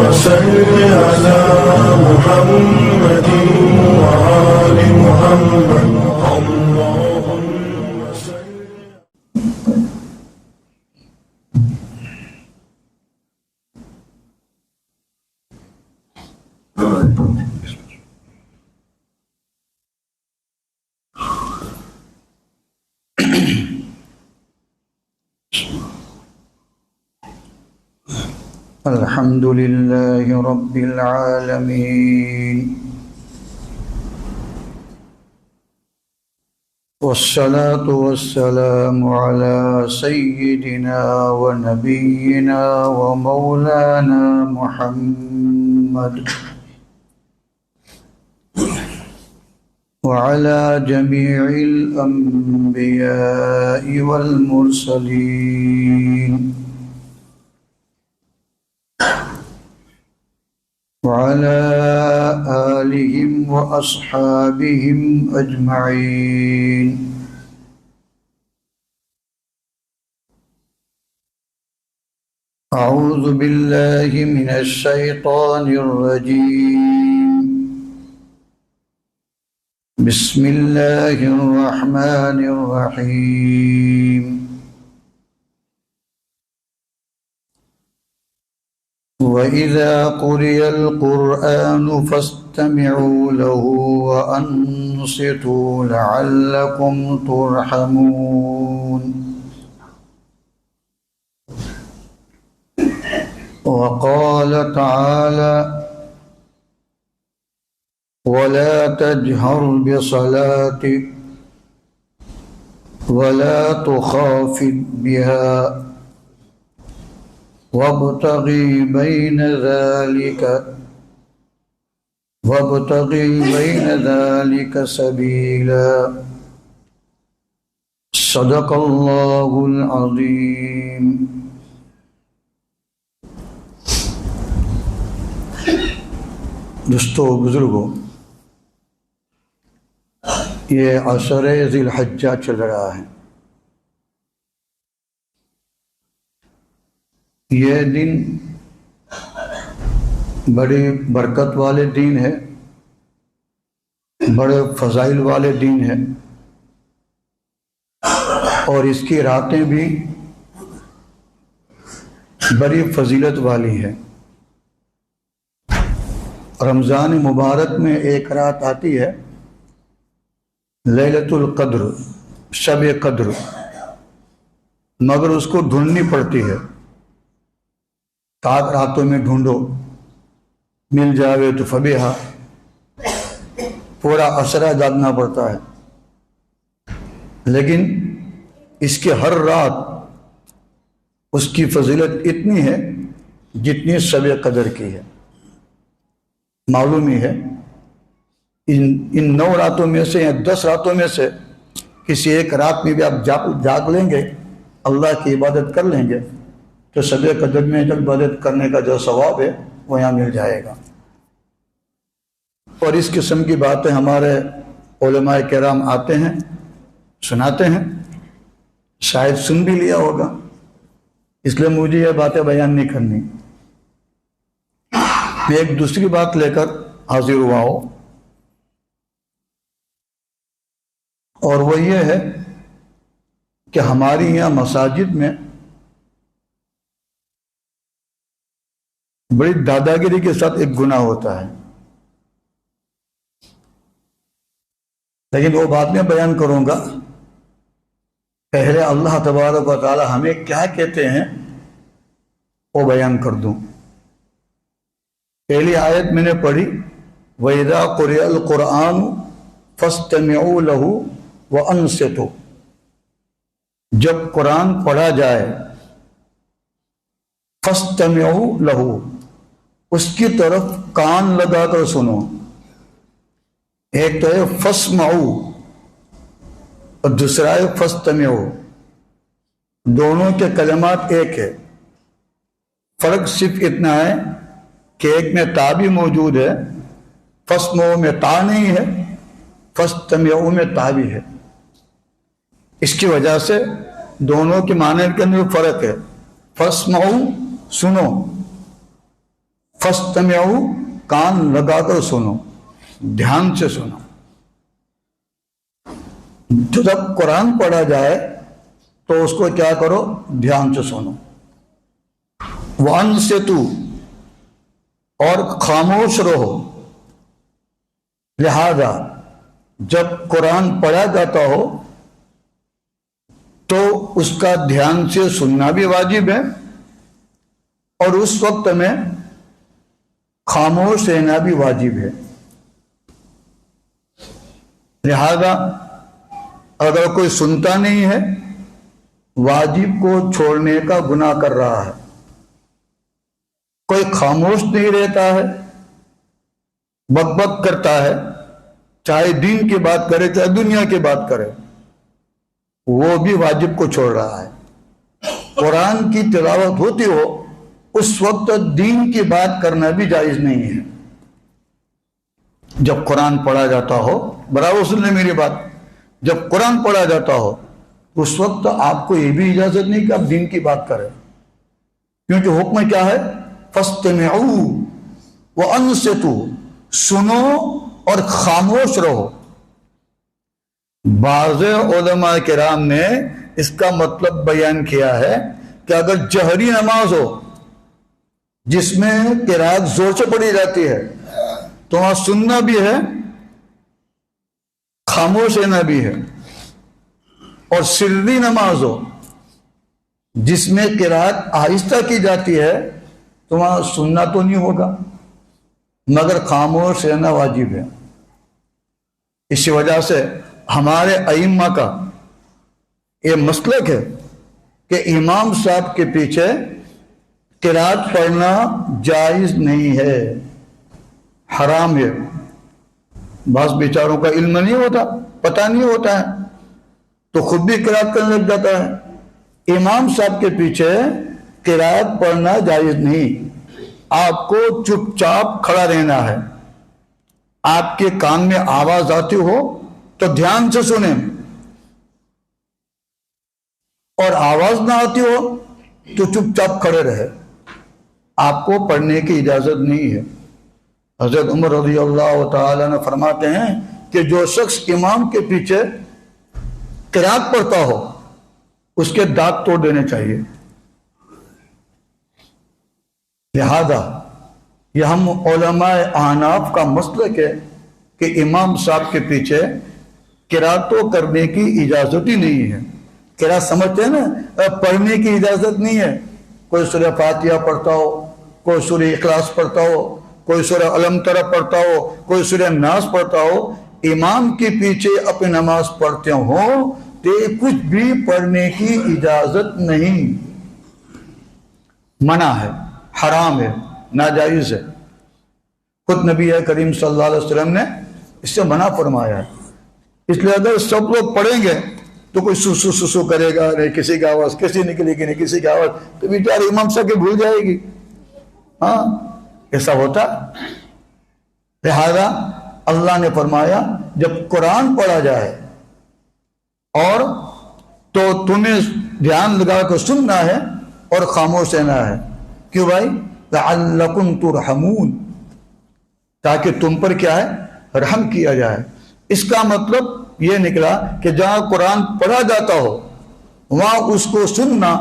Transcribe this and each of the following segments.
صل على محمد وآل محمد اللهم صل. الحمد لله رب العالمين والصلاة والسلام على سيدنا ونبينا ومولانا محمد وعلى جميع الأنبياء والمرسلين وعلى آلهم وأصحابهم أجمعين. أعوذ بالله من الشيطان الرجيم. بسم الله الرحمن الرحيم. وَإِذَا قُرِئَ الْقُرْآنُ فَاسْتَمِعُوا لَهُ وَأَنصِتُوا لَعَلَّكُمْ تُرْحَمُونَ. وقال تعالى: وَلَا تَجْهَرْ بِصَلَاتِكَ وَلَا تُخَافِتْ بِهَا وابتغ بين ذلك سبيلا. صدق اللہ العظیم. دوستو بزرگوں، یہ عشر ذی الحجہ چل رہا ہے. یہ دن بڑی برکت والے دن ہے، بڑے فضائل والے دن ہے، اور اس کی راتیں بھی بڑی فضیلت والی ہیں. رمضان مبارک میں ایک رات آتی ہے لیلۃ القدر، شب قدر، مگر اس کو ڈھونڈنی پڑتی ہے. 7 راتوں میں ڈھونڈو، مل جاوے تو فبیہا. پورا عشرہ جاگنا پڑتا ہے، لیکن اس کی ہر رات اس کی فضیلت اتنی ہے جتنی شب قدر کی ہے. معلوم ہی ہے ان 9 راتوں میں سے یا 10 راتوں میں سے کسی ایک رات میں بھی آپ جاگ لیں گے، اللہ کی عبادت کر لیں گے، تو شب قدر میں جب عبادت کرنے کا جو ثواب ہے وہ یہاں مل جائے گا. اور اس قسم کی باتیں ہمارے علماء کرام آتے ہیں، سناتے ہیں، شاید سن بھی لیا ہوگا، اس لیے مجھے یہ باتیں بیان نہیں کرنی. میں ایک دوسری بات لے کر حاضر ہوا ہوں، اور وہ یہ ہے کہ ہماری یہاں مساجد میں بڑی دادا گیری کے ساتھ ایک گناہ ہوتا ہے، لیکن وہ بات میں بیان کروں گا. پہلے اللہ تبارک و تعالی ہمیں کیا کہتے ہیں وہ بیان کر دوں. پہلی آیت میں نے پڑھی وَإِذَا قُرِئَ الْقُرْآنُ فَاسْتَمِعُوا لَهُ وَأَنصِتُوا. جب قرآن پڑھا جائے فَاسْتَمِعُوا لَهُ، اس کی طرف کان لگا کر سنو. ایک تو ہے فَاسْمَعُوا اور دوسرا ہے فَاسْتَمِعُوا. دونوں کے کلمات ایک ہے، فرق صرف اتنا ہے کہ ایک میں تا بھی موجود ہے، فَاسْمَعُوا میں تا نہیں ہے، فَاسْتَمِعُوا میں تا بھی ہے. اس کی وجہ سے دونوں کے معنی کے اندر فرق ہے. فَاسْمَعُوا سنو، فَاسْتَمِعُوا، کان لگا کر سنو، دھیان سے سنو. تو جب قرآن پڑھا جائے تو اس کو کیا کرو؟ دھیان سے سنو. وَأَنصِتُوا، اور خاموش رہو. لہذا جب قرآن پڑھا جاتا ہو تو اس کا دھیان سے سننا بھی واجب ہے، اور اس وقت میں خاموش رہنا بھی واجب ہے. لہذا اگر کوئی سنتا نہیں ہے، واجب کو چھوڑنے کا گناہ کر رہا ہے. کوئی خاموش نہیں رہتا ہے، بک بک کرتا ہے، چاہے دین کی بات کرے چاہے دنیا کی بات کرے، وہ بھی واجب کو چھوڑ رہا ہے. قرآن کی تلاوت ہوتی ہو اس وقت دین کی بات کرنا بھی جائز نہیں ہے. جب قرآن پڑھا جاتا ہو، برابر سن لیں میری بات، جب قرآن پڑھا جاتا ہو اس وقت آپ کو یہ بھی اجازت نہیں کہ آپ دین کی بات کریں، کیونکہ حکم کیا ہے؟ فَاسْتَمِعُوا وَأَنصِتُوا، سنو اور خاموش رہو. بعض علماء کرام نے اس کا مطلب بیان کیا ہے کہ اگر جہری نماز ہو جس میں قرات زور سے پڑھی جاتی ہے تو وہاں سننا بھی ہے، خاموش رہنا بھی ہے. اور سری نماز ہو جس میں قرات آہستہ کی جاتی ہے تو وہاں سننا تو نہیں ہوگا مگر خاموش رہنا واجب ہے. اسی وجہ سے ہمارے ائمہ کا یہ مسلک ہے کہ امام صاحب کے پیچھے قرات پڑھنا جائز نہیں ہے، حرام ہے. بعض بیچاروں کا علم نہیں ہوتا، پتہ نہیں ہوتا ہے تو خود بھی قرات کرنے لگ جاتا ہے. امام صاحب کے پیچھے قرات پڑھنا جائز نہیں. آپ کو چپ چاپ کھڑا رہنا ہے. آپ کے کان میں آواز آتی ہو تو دھیان سے سنیں، اور آواز نہ آتی ہو تو چپ چاپ کھڑے رہے. آپ کو پڑھنے کی اجازت نہیں ہے. حضرت عمر رضی اللہ تعالی عنہ فرماتے ہیں کہ جو شخص امام کے پیچھے قرات پڑھتا ہو اس کے دانت توڑ دینے چاہیے. لہذا یہ ہم علماء احناف کا مسلک ہے کہ امام صاحب کے پیچھے قراتوں کرنے کی اجازت ہی نہیں ہے. قرات سمجھتے ہیں نا، پڑھنے کی اجازت نہیں ہے. کوئی سورہ فاتحہ پڑھتا ہو، کوئی سورہ اخلاص پڑھتا ہو، کوئی سورہ علم تر پڑھتا ہو، کوئی سورہ ناس پڑھتا ہو، امام کے پیچھے اپنی نماز پڑھتے ہو تو کچھ بھی پڑھنے کی اجازت نہیں، منع ہے، حرام ہے، ناجائز ہے. خود نبی کریم صلی اللہ علیہ وسلم نے اس سے منع فرمایا ہے. اس لیے اگر سب لوگ پڑھیں گے تو کوئی سسو سسو کرے گا، نہیں کسی کی آواز کسی نکلے گی، نہیں کسی کی آواز، تو بیچارے امام صاحب کے بھول جائے گی. ہاں ایسا ہوتا. لہذا اللہ نے فرمایا جب قرآن پڑھا جائے اور تو تمہیں دھیان لگا کر سننا ہے اور خاموش رہنا ہے. کیوں بھائی؟ لعلکم ترحمون، تاکہ تم پر کیا ہے؟ رحم کیا جائے. اس کا مطلب یہ نکلا کہ جہاں قرآن پڑھا جاتا ہو وہاں اس کو سننا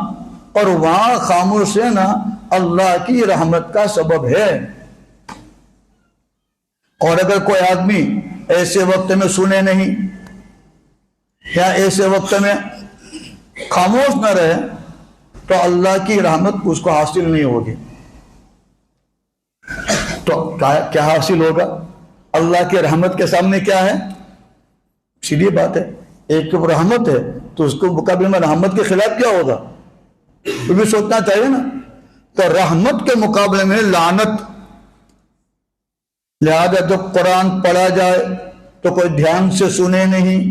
اور وہاں خاموش رہنا اللہ کی رحمت کا سبب ہے. اور اگر کوئی آدمی ایسے وقت میں سنے نہیں یا ایسے وقت میں خاموش نہ رہے تو اللہ کی رحمت اس کو حاصل نہیں ہوگی. تو کیا حاصل ہوگا؟ اللہ کی رحمت کے سامنے کیا ہے؟ سیدھی بات ہے، ایک تو رحمت ہے تو اس کو مقابلے میں رحمت کے خلاف کیا ہوگا؟ تو بھی سوچنا چاہیے نا. تو رحمت کے مقابلے میں لعنت. لہذا جب قرآن پڑھا جائے تو کوئی دھیان سے سنے نہیں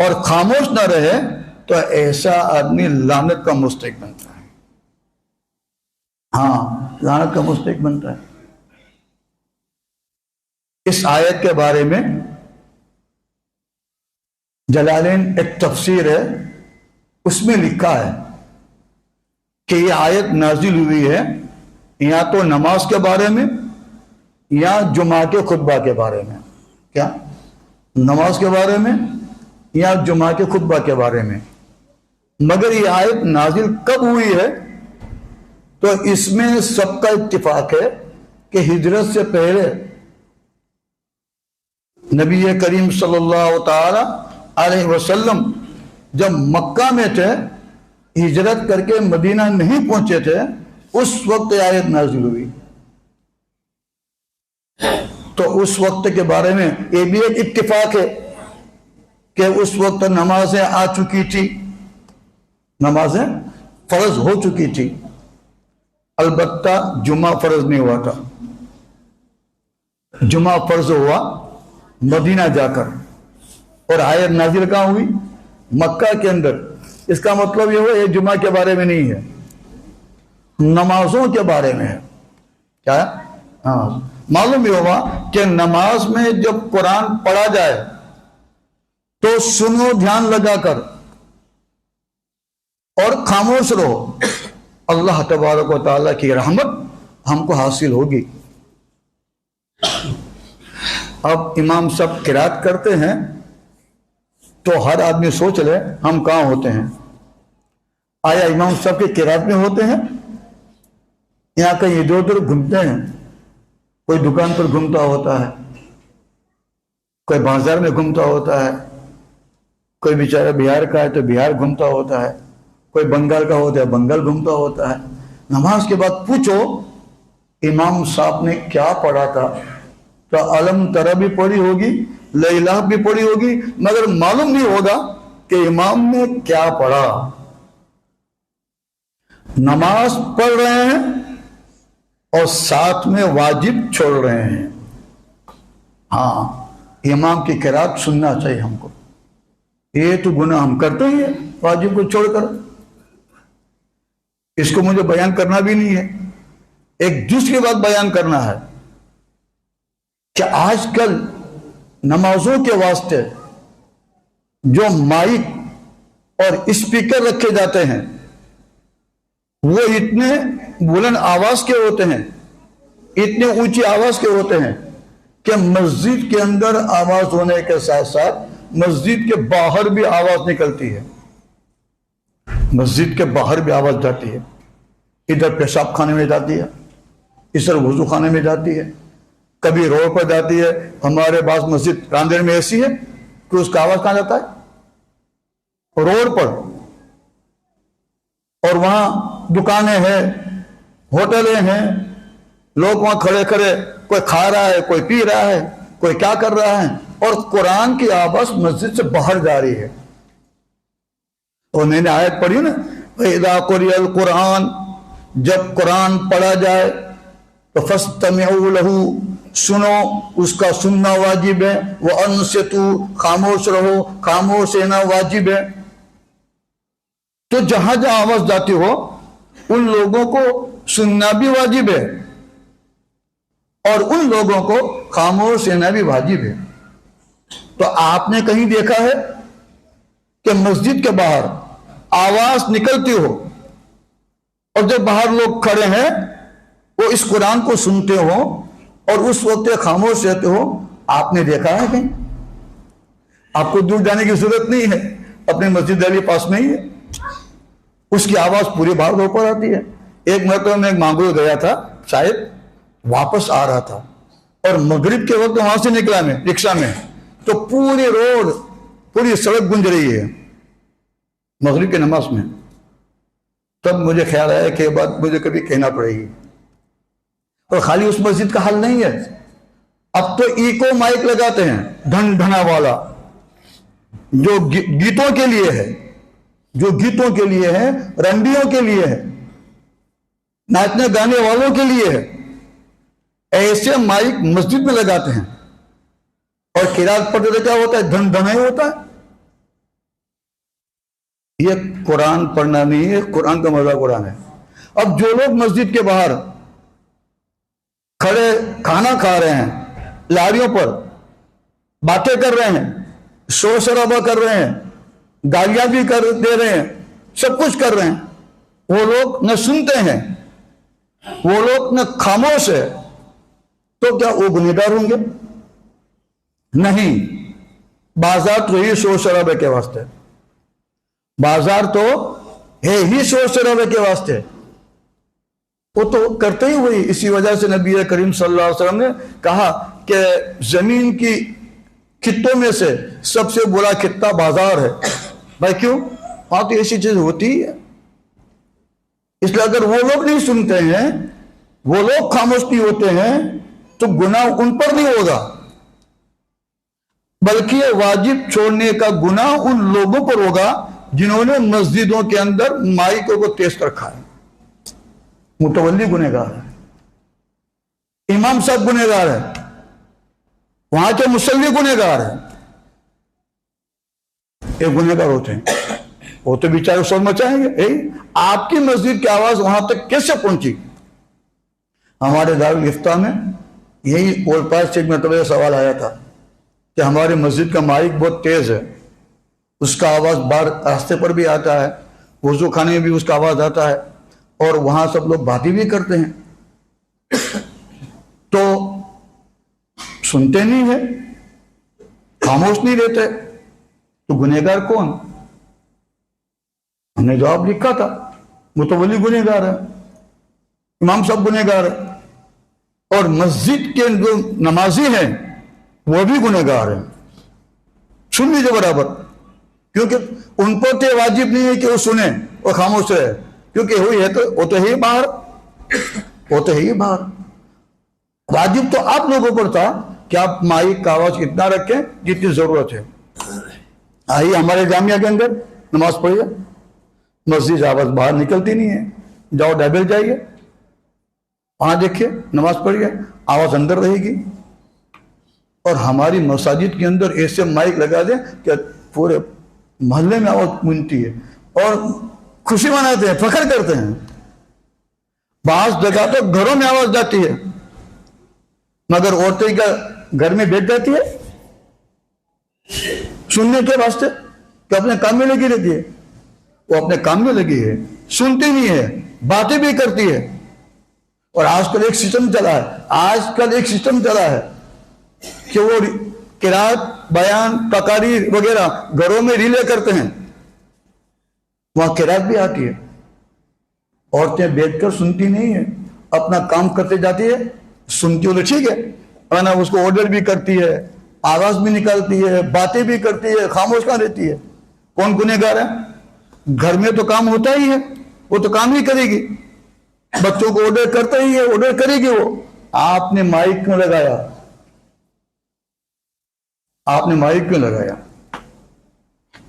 اور خاموش نہ رہے تو ایسا آدمی لعنت کا مستحق بنتا ہے. ہاں لعنت کا مستحق بنتا ہے. اس آیت کے بارے میں جلالین ایک تفسیر ہے، اس میں لکھا ہے کہ یہ آیت نازل ہوئی ہے یا تو نماز کے بارے میں یا جمعہ کے خطبہ کے بارے میں. کیا؟ نماز کے بارے میں یا جمعہ کے خطبہ کے بارے میں. مگر یہ آیت نازل کب ہوئی ہے؟ تو اس میں سب کا اتفاق ہے کہ ہجرت سے پہلے نبی کریم صلی اللہ تعالی علیہ وسلم جب مکہ میں تھے، ہجرت کر کے مدینہ نہیں پہنچے تھے، اس وقت آیت نازل ہوئی. تو اس وقت کے بارے میں یہ بھی ایک اتفاق ہے کہ اس وقت نمازیں آ چکی تھی، نمازیں فرض ہو چکی تھی. البتہ جمعہ فرض نہیں ہوا تھا. جمعہ فرض ہوا مدینہ جا کر، اور آیت نازل کہاں ہوئی؟ مکہ کے اندر. اس کا مطلب یہ ہوا یہ جمعہ کے بارے میں نہیں ہے، نمازوں کے بارے میں ہے. کیا ہے؟ ہاں، معلوم یہ ہوا کہ نماز میں جب قرآن پڑھا جائے تو سنو دھیان لگا کر اور خاموش رہو، اللہ تبارک و تعالیٰ کی رحمت ہم کو حاصل ہوگی. اب امام صاحب قرات کرتے ہیں تو ہر آدمی سوچ لے ہم کہاں ہوتے ہیں. آیا امام صاحب کے قرات میں ہوتے ہیں یا کہیں ادھر ادھر گھومتے ہیں؟ کوئی دکان پر گھومتا ہوتا ہے، کوئی بازار میں گھومتا ہوتا ہے، کوئی بیچارہ بہار کا ہے تو بہار گھومتا ہوتا ہے، کوئی بنگال کا ہوتا ہے بنگال گھومتا ہوتا ہے. نماز کے بعد پوچھو امام صاحب نے کیا پڑھا تھا، تو علم ترا بھی پڑھی ہوگی، لا الہ بھی پڑھی ہوگی، مگر معلوم نہیں ہوگا کہ امام نے کیا پڑھا. نماز پڑھ رہے ہیں اور ساتھ میں واجب چھوڑ رہے ہیں. ہاں، امام کی قرات سننا چاہیے ہم کو. یہ تو گناہ ہم کرتے ہی ہیں واجب کو چھوڑ کر. اس کو مجھے بیان کرنا بھی نہیں ہے. ایک دوسری بات بیان کرنا ہے کہ آج کل نمازوں کے واسطے جو مائک اور اسپیکر رکھے جاتے ہیں وہ اتنے بلند آواز کے ہوتے ہیں، اتنے اونچی آواز کے ہوتے ہیں کہ مسجد کے اندر آواز ہونے کے ساتھ ساتھ مسجد کے باہر بھی آواز نکلتی ہے. مسجد کے باہر بھی آواز جاتی ہے. ادھر پیشاب خانے میں جاتی ہے، ادھر وضو خانے میں جاتی ہے، کبھی روڈ پر جاتی ہے. ہمارے پاس مسجد راندیر میں ایسی ہے کہ اس کا آواز کہاں جاتا ہے؟ روڈ پر. اور وہاں دکانیں ہیں، ہوٹلیں ہیں، لوگ وہاں کھڑے کھڑے کوئی کھا رہا ہے، کوئی پی رہا ہے، کوئی کیا کر رہا ہے، اور قرآن کی آواز مسجد سے باہر جا رہی ہے. اور میں نے آیت پڑھی نا، وَإِذَا قُرِئَ الْقُرْآنُ، جب قرآن پڑھا جائے تو فَاسْتَمِعُوا لَهُ، سنو، اس کا سننا واجب ہے. وَأَنصِتُوا، خاموش رہو، خاموش رہنا واجب ہے. تو جہاں جہاں آواز جاتی ہو ان لوگوں کو سننا بھی واجب ہے اور ان لوگوں کو خاموش رہنا بھی واجب ہے. تو آپ نے کہیں دیکھا ہے کہ مسجد کے باہر آواز نکلتی ہو اور جب باہر لوگ کھڑے ہیں وہ اس قرآن کو سنتے ہو اور اس وقت خاموش رہتے ہو؟ آپ نے دیکھا ہے کہیں؟ آپ کو دور جانے کی ضرورت نہیں ہے، اپنے مسجد علی پاس میں ہی ہے. اس کی آواز پوری باہر دو پر آتی ہے. ایک مرتبہ میں مانگرو گیا تھا، شاید واپس آ رہا تھا، اور مغرب کے وقت وہاں سے نکلا میں رکشہ میں، تو پوری روڈ، پوری سڑک گونج رہی ہے مغرب کی نماز میں. تب مجھے خیال آیا کہ یہ بات مجھے کبھی کہنا پڑے گی. اور خالی اس مسجد کا حل نہیں ہے، اب تو ایکو مائک لگاتے ہیں، دھن دھنا والا، جو گیتوں کے لیے ہے، جو گیتوں کے لیے ہے، رنڈیوں کے لیے ہے، ناچنے گانے والوں کے لیے ہے. ایسے مائک مسجد میں لگاتے ہیں اور قرات پڑھتے تو کیا ہوتا ہے؟ دھن دھنا ہی ہوتا ہے. یہ قرآن پڑھنا نہیں ہے، قرآن کا مذاق اڑانا ہے. اب جو لوگ مسجد کے باہر کھڑے کھانا کھا رہے ہیں، لاریوں پر باتیں کر رہے ہیں، شور شرابہ کر رہے ہیں، گالیاں بھی کر دے رہے ہیں، سب کچھ کر رہے ہیں، وہ لوگ نہ سنتے ہیں وہ لوگ نہ خاموش ہے تو کیا وہ گنہگار ہوں گے؟ نہیں، بازار تو ہی شور شرابے کے واسطے، بازار تو ہے ہی شور شرابے کے واسطے، وہ تو کرتے ہی وہی۔ اسی وجہ سے نبی کریم صلی اللہ علیہ وسلم نے کہا کہ زمین کی خطوں میں سے سب سے بڑا خطہ بازار ہے۔ بھائی کیوں؟ وہاں تو ایسی چیز ہوتی ہے، اس لیے اگر وہ لوگ نہیں سنتے ہیں، وہ لوگ خاموش نہیں ہوتے ہیں، تو گناہ ان پر نہیں ہوگا، بلکہ واجب چھوڑنے کا گناہ ان لوگوں پر ہوگا جنہوں نے مسجدوں کے اندر مائکوں کو تیز رکھا ہے۔ متولی گنہگار ہے، امام صاحب گنہگار ہے، وہاں کے مصلی گنہگار ہے، ایک گنہگار ہوتے ہیں، وہ تو بیچارے شور مچائیں گے۔ آپ کی مسجد کی آواز وہاں تک کیسے پہنچی؟ ہمارے دارالفتہ میں یہی اول پاس سے ایک مرتبہ سوال آیا تھا کہ ہماری مسجد کا مائک بہت تیز ہے، اس کا آواز باہر راستے پر بھی آتا ہے، وضو خانے میں بھی اس کا آواز آتا ہے، اور وہاں سب لوگ باتیں بھی کرتے ہیں، تو سنتے نہیں ہیں، خاموش نہیں رہتے، تو گنہگار کون؟ ہم نے جواب لکھا تھا، متولی گنہگار ہے، امام صاحب گنہگار ہے، اور مسجد کے جو نمازی ہیں وہ بھی گنہگار ہیں۔ سن لیجیے برابر، کیونکہ ان پر تو واجب نہیں ہے کہ وہ سنیں اور خاموش رہے، کیونکہ ہوئی ہے تو وہ تو ہے باہر، وہ تو ہے باہر۔ واجب تو آپ لوگوں پر تھا کہ آپ مائک کا آواز اتنا رکھیں جتنی ضرورت ہے۔ آئیے ہمارے جامعہ کے اندر نماز پڑھیے، مسجد آواز باہر نکلتی نہیں ہے، جاؤ ڈائبل جائیے، وہاں دیکھیے نماز پڑھیے، آواز اندر رہے گی۔ اور ہماری مساجد کے اندر ایسے مائک لگا دیں کہ پورے محلے میں آواز گونجتی ہے، اور خوشی مناتے ہیں، فخر کرتے ہیں۔ بعض جگہ تو گھروں میں آواز جاتی ہے، مگر عورتیں کا گھر میں بیٹھ جاتی ہے سننے کے واسطے، کہ اپنے کام میں لگی رہتی ہے، وہ اپنے کام میں لگی ہے، سنتی نہیں ہے، باتیں بھی کرتی ہے۔ اور آج کل ایک سسٹم چلا ہے کہ وہ قرات، بیان، تقاریر وغیرہ گھروں میں ریلے کرتے ہیں، وہاں قرات بھی آتی ہے، عورتیں بیٹھ کر سنتی نہیں ہے، اپنا کام کرتے جاتی ہے، سنتی ہو تو ٹھیک ہے، ورنہ اس کو آرڈر بھی کرتی ہے، آواز بھی نکالتی ہے، باتیں بھی کرتی ہے، خاموش کہاں رہتی ہے۔ کون گنہگار ہے؟ گھر میں تو کام ہوتا ہی ہے، وہ تو کام ہی کرے گی، بچوں کو آرڈر کرتا ہی ہے، آرڈر کرے گی وہ۔ آپ نے مائک کیوں لگایا؟ آپ نے مائک کیوں لگایا؟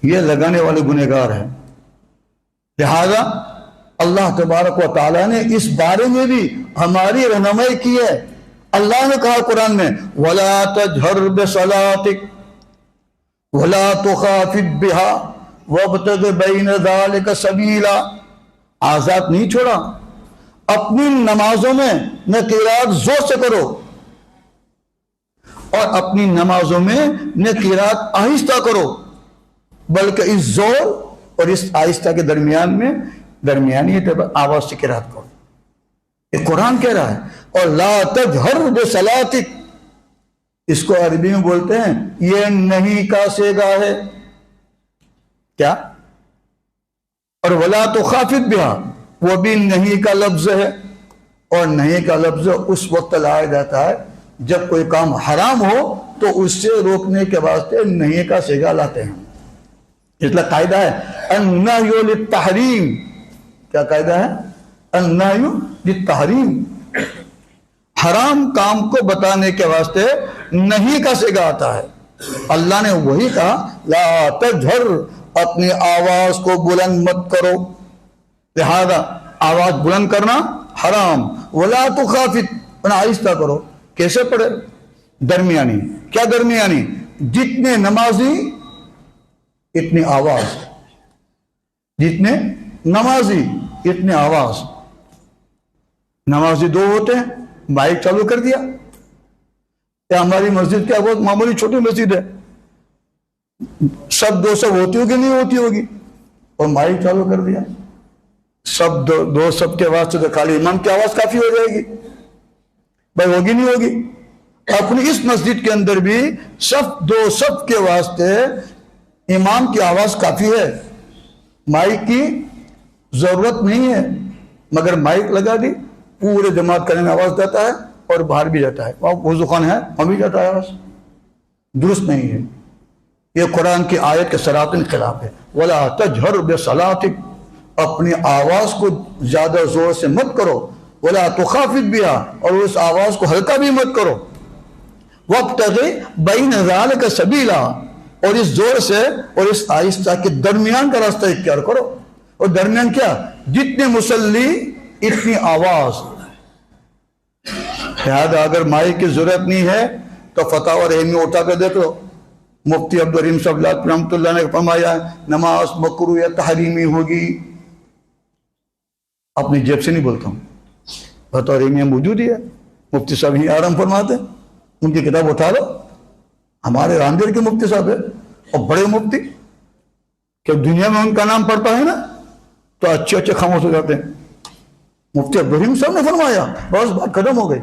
یہ لگانے والے گنہگار ہیں۔ لہذا اللہ تبارک و تعالیٰ نے اس بارے میں بھی ہماری رہنمائی کی ہے۔ اللہ نے کہا قرآن میں وَلَا تَجْهَرْ بِصَلَاتِكَ وَلَا تُخَافِتْ بِهَا وَابْتَغِ بَيْنَ ذَلِكَ سَبِيلًا۔ آزاد نہیں چھوڑا، اپنی نمازوں میں نہ قرات زور سے کرو، اور اپنی نمازوں میں نہ قرات آہستہ کرو، بلکہ اس زور اور اس آہستہ کے درمیان میں درمیانی آواز سے قرات کرو۔ یہ قرآن کہہ رہا ہے۔ اور لا تجہر بصلاتک، اس کو عربی میں بولتے ہیں یہ نہیں کا صیغہ ہے، کیا؟ اور ولا تخافت بها، وہ بھی نہیں کا لفظ ہے، اور نہیں کا لفظ اس وقت لایا جاتا ہے جب کوئی کام حرام ہو تو اس سے روکنے کے واسطے نہیں کا صیغہ لاتے ہیں۔ اس لیے قاعدہ ہے النہی للتحریم، کیا قاعدہ ہے؟ النہی للتحریم، حرام کام کو بتانے کے واسطے نہیں کا صیغہ آتا ہے۔ اللہ نے وہی کہا لا تجہر، اپنی آواز کو بلند مت کرو، لہذا آواز بلند کرنا حرام۔ ولا تخافت، آہستہ کرو۔ کیسے پڑھے؟ درمیانی۔ کیا درمیانی؟ جتنے نمازی اتنی آواز، جتنے نمازی اتنے آواز۔ نمازی دو ہوتے ہیں، مائک چالو کر دیا، یا ہماری مسجد کیا بہت معمولی چھوٹی مسجد ہے، سب دو سب ہوتی ہوگی نہیں ہوتی ہوگی، اور مائک چالو کر دیا، سب دو سب کے واسطے تو خالی امام کی آواز کافی ہو جائے گی بھائی، ہوگی نہیں ہوگی؟ اپنی اس مسجد کے اندر بھی دو سب کے واسطے امام کی آواز کافی ہے، مائک کی ضرورت نہیں ہے، مگر مائک لگا دی پورے جماعت کرنے میں آواز جاتا ہے اور باہر بھی جاتا ہے، وہاں وضو خانہ ہے وہاں بھی جاتا ہے آواز، درست نہیں ہے۔ یہ قرآن کی آیت کے سراطن خلاف ہے۔ وَلَا تَجْهَرْ بِصَلَاتِكَ، اپنی آواز کو زیادہ زور سے مت کرو، وَلَا تُخَافِتْ بِهَا، اور اس آواز کو ہلکا بھی مت کرو، وَابْتَغِ بَيْنَ ذَلِكَ سَبِيلًا، اور اس زور سے اور اس آہستہ کے درمیان کا راستہ اختیار کرو۔ اور درمیان کیا؟ جتنے مصلی اتنی آواز۔ لہذا اگر مائک کی ضرورت نہیں ہے تو فتاوی رحیمیہ اٹھا کر دیکھ لو، مفتی عبدالرحیم صاحب رحمۃ اللہ نے فرمایا نماز مکروہ یا تحریمی ہوگی، اپنی جیب سے نہیں بولتا ہوں، فتاوی رحیمیہ موجود ہی ہے، مفتی صاحب ہی آرام فرماتے ہیں، ان کی کتاب اٹھا لو، ہمارے راندیر کے مفتی صاحب ہے اور بڑے مفتی کہ دنیا میں ان کا نام پڑتا ہے نا تو اچھے اچھے خاموش ہو جاتے ہیں۔ مفتی عبدالرحیم صاحب نے فرمایا، بس بات ختم ہو گئی۔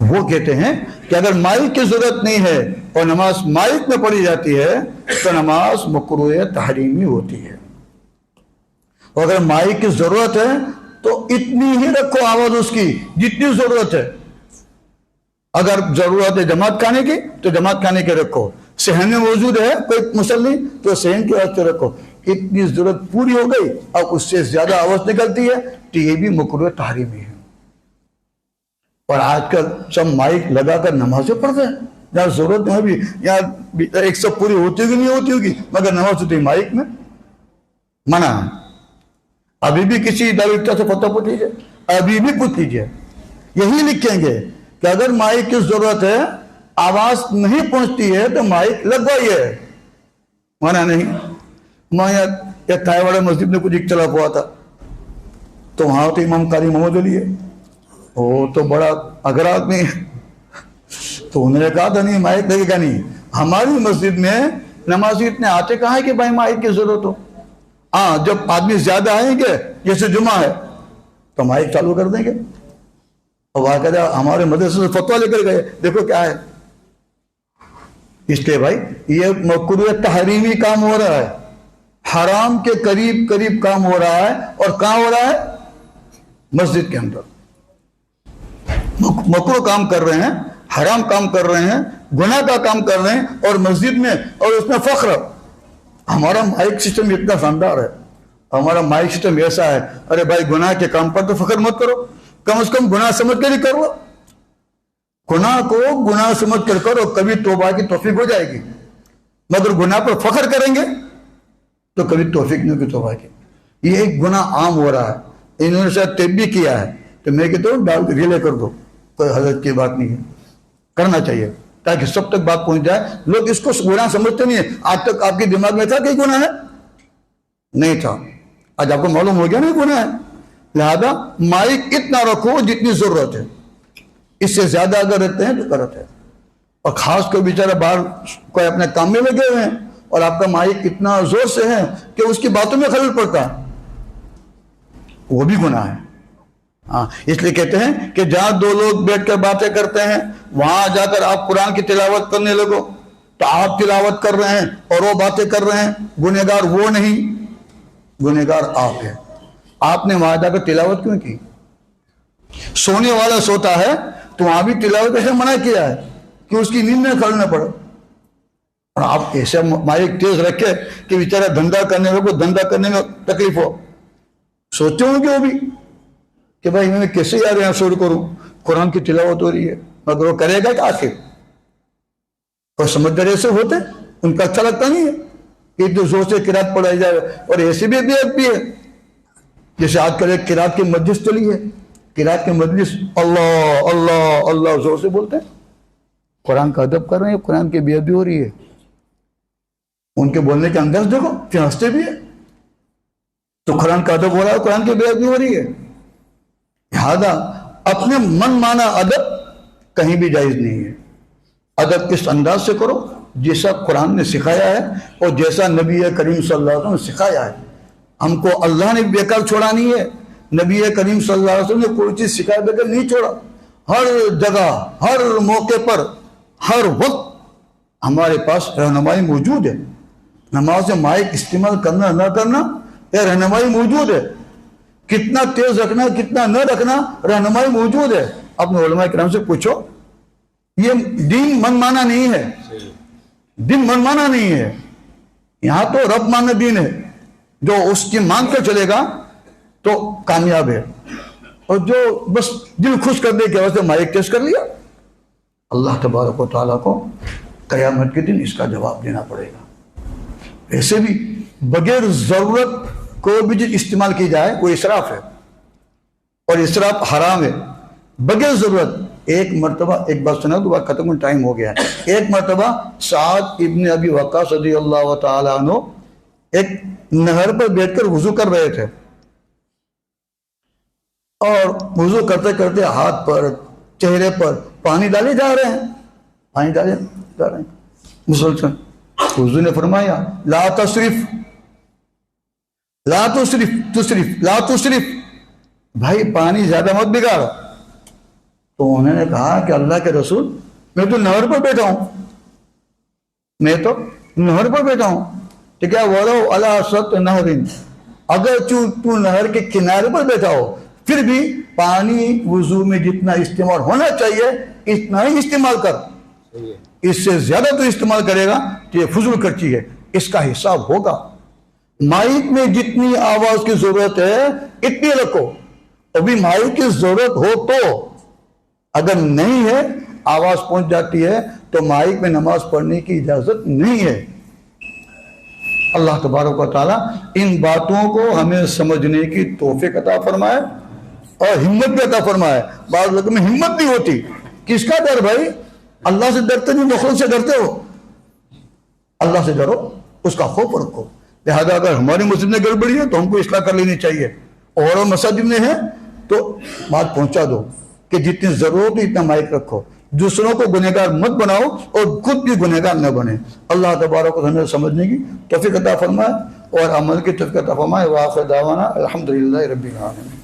وہ کہتے ہیں کہ اگر مائک کی ضرورت نہیں ہے اور نماز مائک میں پڑھی جاتی ہے تو نماز مکروہ تحریمی ہوتی ہے، اور اگر مائک کی ضرورت ہے تو اتنی ہی رکھو آواز اس کی جتنی ضرورت ہے۔ اگر ضرورت ہے جماعت کھانے کی تو جماعت کھانے کے رکھو، صحن میں موجود ہے کوئی مصلی تو صحن کے واسطے رکھو، اتنی ضرورت پوری ہو گئی، اب اس سے زیادہ آواز نکلتی ہے تو یہ بھی مکروہ تحریمی ہے۔ اور آج کل سب مائک لگا کر نمازیں پڑھتے ہیں، جہاں ضرورت نہیں بھی، یہاں ایک سب پوری ہوتی ہوگی نہیں ہوتی ہوگی مگر نماز ہوتی مائک میں منع ہے۔ ابھی بھی کسی ڈائریکٹر سے پتہ پوچھ لیجیے، ابھی بھی پوچھ لیجیے، یہی لکھیں گے کہ اگر مائک کی ضرورت ہے، آواز نہیں پہنچتی ہے تو مائک لگوائیے، منع نہیں۔ میں ایک تھائے واڑہ مسجد میں کچھ اختلاف ہوا تھا تو وہاں تو امام قاری محمد علی ہے، وہ تو بڑا اگر آدمی ہے، تو انہوں نے کہا تھا نہیں مائک لگے گا نہیں۔ ہماری مسجد میں نمازی اتنے آتے کہاں ہے کہ بھائی مائک کی ضرورت ہو، ہاں جب آدمی زیادہ آئیں گے جیسے جمعہ ہے تو مائک چالو کر دیں گے۔ اور واقعہ ہمارے مدرسے سے فتویٰ لے کر گئے، دیکھو کیا ہے۔ اس لیے بھائی یہ مکروہ تحریمی کام ہو رہا ہے، حرام کے قریب قریب کام ہو رہا ہے، اور کہاں ہو رہا ہے؟ مسجد کے اندر مکروہ کام کر رہے ہیں، حرام کام کر رہے ہیں، گناہ کا کام کر رہے ہیں، اور مسجد میں اور اس میں فخر۔ ہمارا مائک سسٹم اتنا شاندار ہے، ہمارا مائک سسٹم ایسا ہے، ارے بھائی گناہ کے کام پر تو فخر مت کرو، کم از کم گناہ سمجھ کر ہی کرو، گناہ کو گناہ سمجھ کر کرو، کبھی توبہ کی توفیق ہو جائے گی، مگر گناہ پر فخر کریں گے تو کبھی توفیق نہیں ہوگی توبہ کی۔ یہ ایک گناہ عام ہو رہا ہے، انہوں نے شاید طب بھی کیا ہے، تو میں کہتا ہوں ڈال ریلے کر دو، کوئی حضرت کی بات نہیں ہے، کرنا چاہیے تاکہ سب تک بات پہنچ جائے۔ لوگ اس کو گناہ سمجھتے نہیں ہیں۔ آج تک آپ کے دماغ میں تھا کہ گناہ ہے؟ نہیں تھا، آج آپ کو معلوم ہو گیا نا گناہ ہے۔ لہذا مائک اتنا رکھو جتنی ضرورت ہے، اس سے زیادہ اگر رکھتے ہیں تو غلط ہے۔ اور خاص کر بیچارہ باہر کوئی اپنے کام میں لگے ہوئے ہیں اور آپ کا مائک اتنا زور سے ہے کہ اس کی باتوں میں خلل پڑتا ہے، وہ بھی گناہ ہے۔ ہاں، اس لیے کہتے ہیں کہ جہاں دو لوگ بیٹھ کر باتیں کرتے ہیں وہاں جا کر آپ قرآن کی تلاوت کرنے لگو تو آپ تلاوت کر رہے ہیں اور وہ باتیں کر رہے ہیں، گنہگار وہ نہیں، گنہگار آپ ہیں۔ آپ نے وہاں جا کر تلاوت کیوں کی؟ سونے والا سوتا ہے تو وہاں بھی تلاوت ایسے منع کیا ہے کہ اس کی نیند میں خلل نہ پڑے، اور آپ ایسے مائک تیز رکھے کہ بیچارہ دھندا کرنے لوگوں کو دھندا کرنے میں تکلیف ہو۔ سوچتے ہوں گے وہ بھی کہ بھائی میں کیسے یار یہاں شروع کروں، قرآن کی تلاوت ہو رہی ہے، مگر وہ کرے گا کہ آخر؟ اور سمجھدار ایسے ہوتے ان کا اچھا لگتا نہیں ہے کہ اتنے زور سے قرات پڑھائی جائے، اور ایسی بھی بدعت بھی ہے، جیسے آج کل ایک قرات کی مجلس چلی ہے، قرات کی مجلس اللہ اللہ اللہ زور سے بولتے ہیں، قرآن کا ادب کر رہے ہیں، قرآن کی بے ادبی ہو رہی ہے، ان کے بولنے کے انداز دیکھو پھر ہنستے بھی ہے، تو قرآن کا ادب ہو رہا ہے، قرآن کی بے ادبی ہو رہی ہے۔ لہذا اپنے من مانا ادب کہیں بھی جائز نہیں ہے۔ ادب کس انداز سے کرو جیسا قرآن نے سکھایا ہے اور جیسا نبی کریم صلی اللہ علیہ وسلم نے سکھایا ہے، ہم کو اللہ نے بیکار چھوڑا نہیں ہے، نبی کریم صلی اللہ علیہ وسلم نے کوئی چیز سکھائے بغیر نہیں چھوڑا. ہر جگہ، ہر موقع پر، ہر وقت ہمارے پاس رہنمائی موجود ہے. نماز میں مائک استعمال کرنا نہ کرنا یہ رہنمائی موجود ہے. کتنا تیز رکھنا کتنا نہ رکھنا رہنمائی موجود ہے. اپنے علماء کرام سے پوچھو. یہ دین من مانا نہیں ہے، دین من مانا نہیں ہے. یہاں تو رب مانا دین ہے. جو اس کی مان کر چلے گا تو کامیاب ہے، اور جو بس دل خوش کرنے کی وجہ سے مائک تیز کر لیا، اللہ تبارک و تعالیٰ کو قیامت کے دن اس کا جواب دینا پڑے گا. ایسے بھی بغیر ضرورت کوئی بھی چیز استعمال کی جائے وہ اسراف ہے، اور اسراف حرام ہے. بغیر ضرورت ایک مرتبہ، ایک بات سنا تو بات ختم، ٹائم ہو گیا ہے. ایک مرتبہ سعد ابن ابی وقاص رضی اللہ تعالیٰ عنہ ایک نہر پر بیٹھ کر وضو کر رہے تھے، اور وضو کرتے کرتے ہاتھ پر چہرے پر پانی ڈالے جا رہے ہیں، پانی ڈالے جا رہے ہیں مسلسل. حضور نے فرمایا لا تصرف، لا تصرف، تصرف لا تصرف، بھائی پانی زیادہ مت بگاڑ. تو انہوں نے کہا کہ اللہ کے رسول میں تو نہر پر بیٹھا ہوں، میں تو نہر پر بیٹھا ہوں. ٹھیک ہے، وَلَوْ عَلَىٰ شَطِّ نَهْرٍ، اگر تو نہر کے کنارے پر بیٹھا ہو پھر بھی پانی وضو میں جتنا استعمال ہونا چاہیے اتنا ہی استعمال کر. اس سے زیادہ تو استعمال کرے گا تو یہ فضول خرچی ہے، اس کا حساب ہوگا. مائک میں جتنی آواز کی ضرورت ہے اتنی رکھو. ابھی مائک کی ضرورت ہو تو، اگر نہیں ہے آواز پہنچ جاتی ہے تو مائک میں نماز پڑھنے کی اجازت نہیں ہے. اللہ تبارک و تعالیٰ ان باتوں کو ہمیں سمجھنے کی توفیق عطا فرمائے اور ہمت بھی عطا فرمائے. بعض لوگوں میں ہمت نہیں ہوتی. کس کا ڈر بھائی؟ اللہ سے ڈرتے نہیں، مخلوق سے ڈرتے ہو. اللہ سے ڈرو، اس کا خوف رکھو. لہذا اگر ہماری مسجد میں گڑبڑی ہے تو ہم کو اصلاح کر لینی چاہیے، اور مساجد میں ہے تو بات پہنچا دو کہ جتنی ضرورت ہے اتنا مائک رکھو. دوسروں کو گنہگار مت بناؤ اور خود بھی گنہگار نہ بنے. اللہ تبارک و تعالیٰ سمجھنے کی توفیق عطا فرمائے اور عمل کی توفیق عطا فرمائے. وآخر دعوانا الحمدللہ رب العالمین.